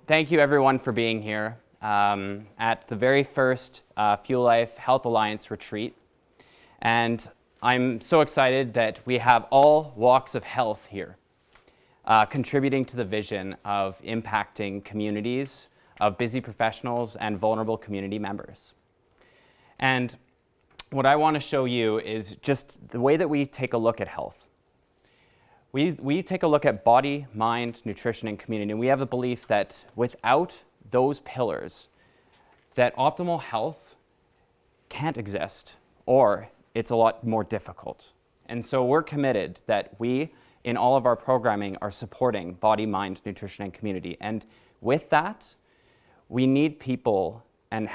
thank you everyone for being here at the very first Fuel Life Health Alliance retreat. And I'm so excited that we have all walks of health here, contributing to the vision of impacting communities of busy professionals and vulnerable community members. And what I want to show you is just the way that we take a look at health. We take a look at body, mind, nutrition, and community, and we have a belief that without those pillars, that optimal health can't exist, or it's a lot more difficult. And so we're committed that we, in all of our programming, are supporting body, mind, nutrition, and community. And with that, we need people and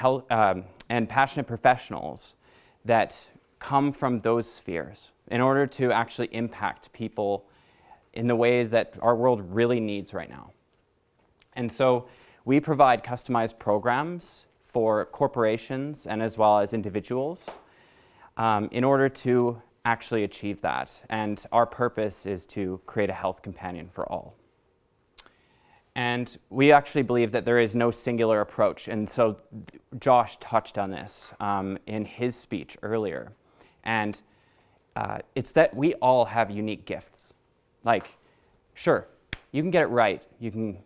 passionate professionals that come from those spheres in order to actually impact people in the way that our world really needs right now. And so we provide customized programs for corporations and as well as individuals in order to actually achieve that. And our purpose is to create a health companion for all. And we actually believe that there is no singular approach. And so Josh touched on this in his speech earlier. And it's that we all have unique gifts. Like, sure, you can get it right, you can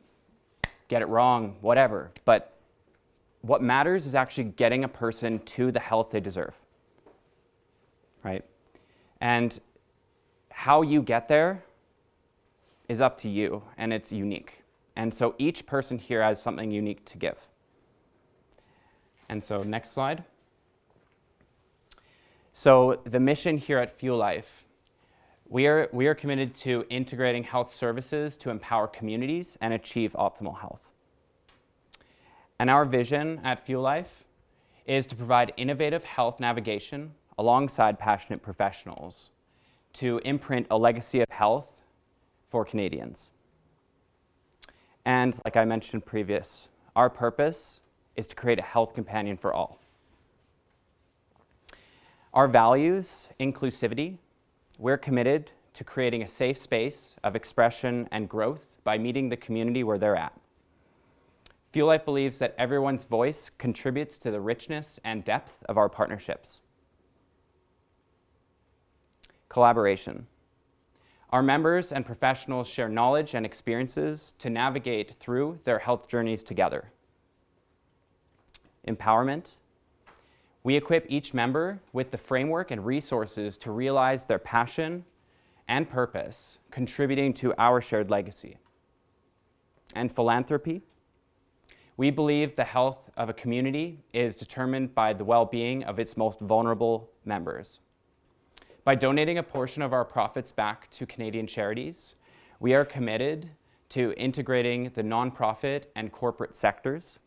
get it wrong, whatever. But what matters is actually getting a person to the health they deserve, right? And how you get there is up to you, and it's unique. And so each person here has something unique to give. And so next slide. So the mission here at Fuel Life, we are committed to integrating health services to empower communities and achieve optimal health. And our vision at Fuel Life is to provide innovative health navigation alongside passionate professionals to imprint a legacy of health for Canadians. And like I mentioned previous, our purpose is to create a health companion for all. Our values, inclusivity. We're committed to creating a safe space of expression and growth by meeting the community where they're at. Fuel Life believes that everyone's voice contributes to the richness and depth of our partnerships. Collaboration. Our members and professionals share knowledge and experiences to navigate through their health journeys together. Empowerment. We equip each member with the framework and resources to realize their passion and purpose, contributing to our shared legacy. And philanthropy. We believe the health of a community is determined by the well-being of its most vulnerable members. By donating a portion of our profits back to Canadian charities, we are committed to integrating the nonprofit and corporate sectors.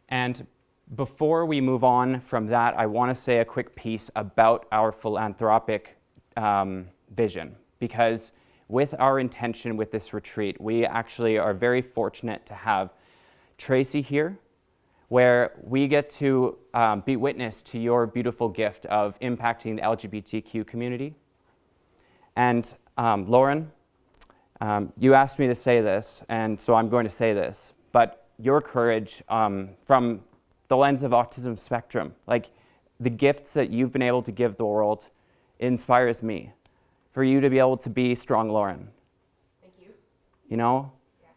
And before we move on from that, I want to say a quick piece about our philanthropic vision, because with our intention with this retreat, we actually are very fortunate to have Tracy here, where we get to be witness to your beautiful gift of impacting the LGBTQ community. And Lauren, you asked me to say this, and so I'm going to say this, but your courage from the lens of autism spectrum, like the gifts that you've been able to give the world inspires me. For you to be able to be strong, Lauren. Thank you. You know? Yeah.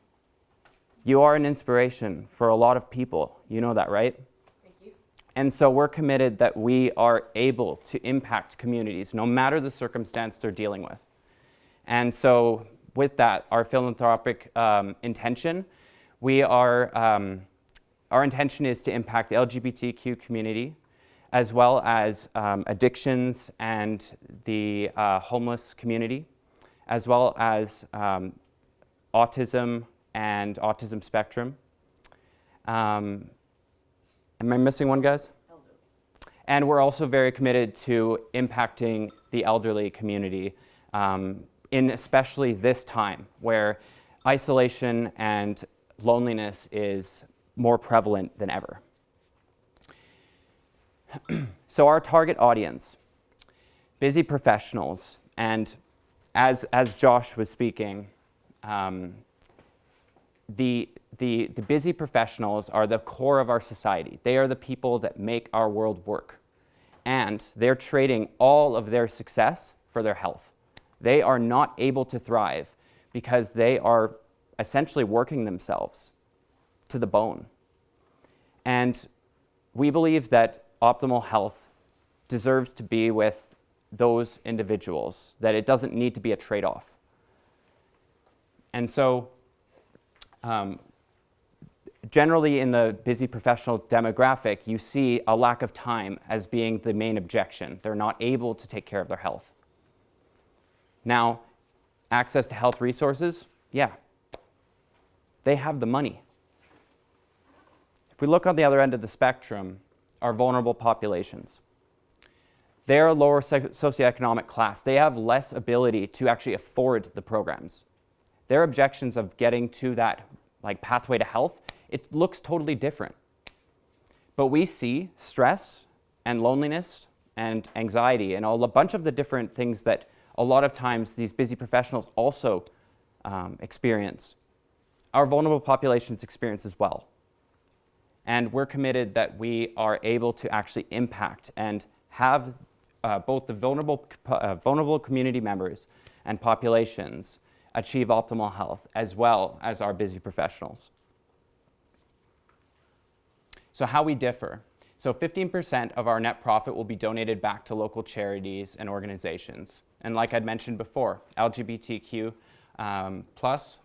You are an inspiration for a lot of people. You know that, right? Thank you. And so we're committed that we are able to impact communities no matter the circumstance they're dealing with. And so with that, our philanthropic intention, our intention is to impact the LGBTQ community, as well as addictions and the homeless community, as well as autism and autism spectrum. Am I missing one, guys? Elderly. And we're also very committed to impacting the elderly community, in especially this time where isolation and loneliness is more prevalent than ever. So our target audience, busy professionals, and as Josh was speaking, the the busy professionals are the core of our society. They are the people that make our world work. And they're trading all of their success for their health. They are not able to thrive because they are essentially working themselves to the bone. And we believe that optimal health deserves to be with those individuals, that it doesn't need to be a trade-off. And so, generally in the busy professional demographic, you see a lack of time as being the main objection. They're not able to take care of their health. Now, access to health resources, yeah, they have the money. If we look on the other end of the spectrum, our vulnerable populations. They are a lower socioeconomic class. They have less ability to actually afford the programs. Their objections of getting to that pathway to health, it looks totally different. But we see stress and loneliness and anxiety and a bunch of the different things that a lot of times these busy professionals also experience. Our vulnerable populations experience as well. And we're committed that we are able to actually impact and have both the vulnerable community members and populations achieve optimal health, as well as our busy professionals. So how we differ. So 15% of our net profit will be donated back to local charities and organizations. And like I'd mentioned before, LGBTQ plus,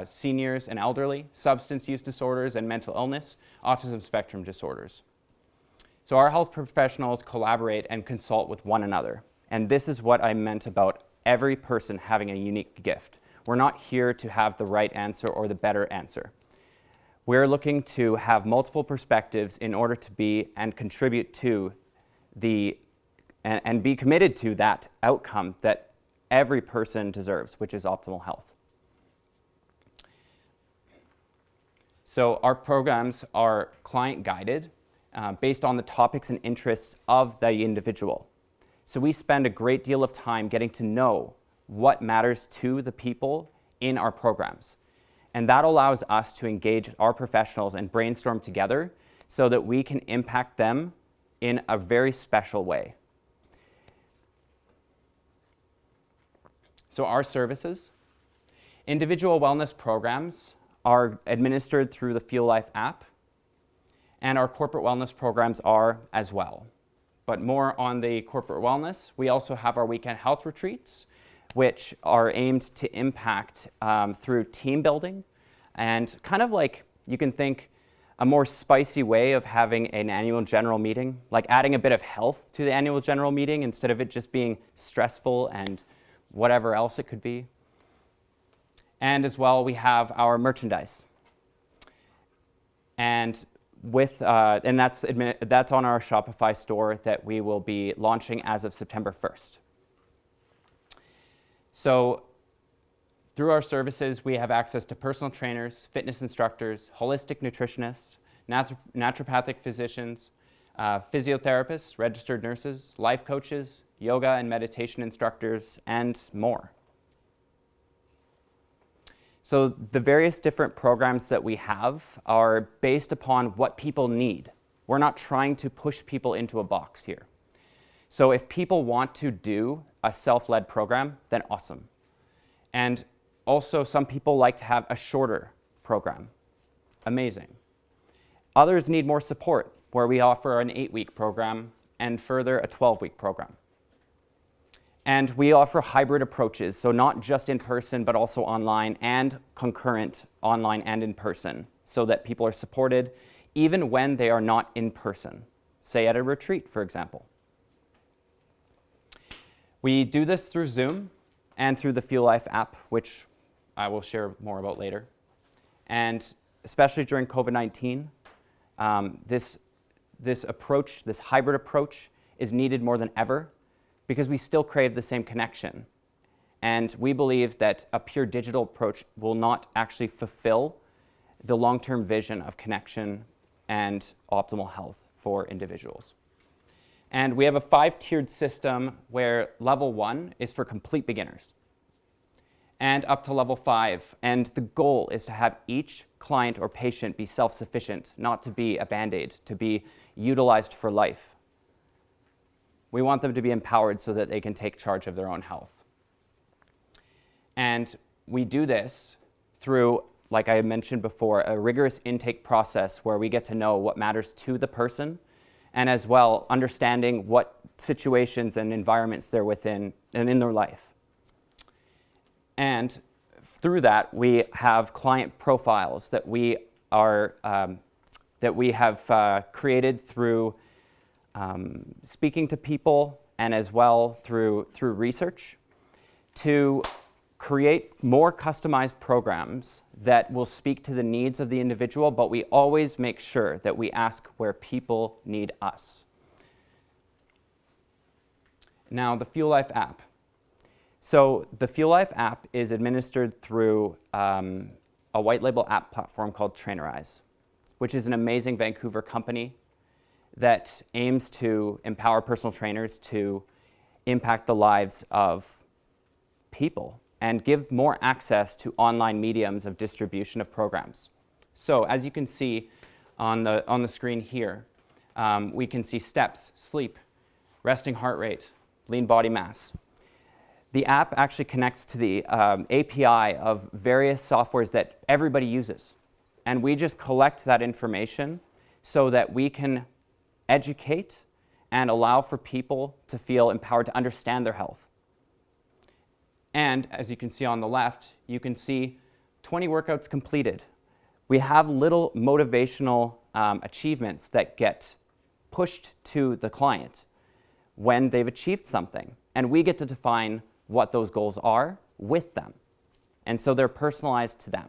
seniors and elderly, substance use disorders and mental illness, autism spectrum disorders. So our health professionals collaborate and consult with one another. And this is what I meant about every person having a unique gift. We're not here to have the right answer or the better answer. We're looking to have multiple perspectives in order to be and contribute to and be committed to that outcome that every person deserves, which is optimal health. So our programs are client-guided based on the topics and interests of the individual. So we spend a great deal of time getting to know what matters to the people in our programs. And that allows us to engage our professionals and brainstorm together so that we can impact them in a very special way. So our services, individual wellness programs are administered through the Fuel Life app, and our corporate wellness programs are as well. But more on the corporate wellness, we also have our weekend health retreats, which are aimed to impact through team building and kind of like, you can think, a more spicy way of having an annual general meeting, like adding a bit of health to the annual general meeting instead of it just being stressful and whatever else it could be. And as well, we have our merchandise. And that's on our Shopify store that we will be launching as of September 1st. So through our services, we have access to personal trainers, fitness instructors, holistic nutritionists, naturopathic physicians, physiotherapists, registered nurses, life coaches, yoga and meditation instructors, and more. So the various different programs that we have are based upon what people need. We're not trying to push people into a box here. So if people want to do a self-led program, then awesome. And also some people like to have a shorter program. Amazing. Others need more support, where we offer an 8-week program and further a 12-week program. And we offer hybrid approaches, so not just in person, but also online and concurrent online and in person, so that people are supported even when they are not in person, say at a retreat, for example. We do this through Zoom and through the Fuel Life app, which I will share more about later. And especially during COVID-19, this approach, this hybrid approach, is needed more than ever, because we still crave the same connection. And we believe that a pure digital approach will not actually fulfill the long-term vision of connection and optimal health for individuals. And we have a 5-tiered system where level 1 is for complete beginners. and up to level 5. And the goal is to have each client or patient be self-sufficient, not to be a Band-Aid, to be utilized for life. We want them to be empowered so that they can take charge of their own health. And we do this through, like I mentioned before, a rigorous intake process where we get to know what matters to the person, and as well understanding what situations and environments they're within and in their life. And through that, we have client profiles that we have created through speaking to people, and as well through research, to create more customized programs that will speak to the needs of the individual, but we always make sure that we ask where people need us. Now, the Fuel Life app. So the Fuel Life app is administered through a white label app platform called Trainerize, which is an amazing Vancouver company that aims to empower personal trainers to impact the lives of people and give more access to online mediums of distribution of programs. So as you can see on the screen here, we can see steps, sleep, resting heart rate, lean body mass. The app actually connects to the API of various softwares that everybody uses. And we just collect that information so that we can educate and allow for people to feel empowered to understand their health. And as you can see on the left, you can see 20 workouts completed. We have little motivational achievements that get pushed to the client when they've achieved something. And we get to define what those goals are with them. And so they're personalized to them.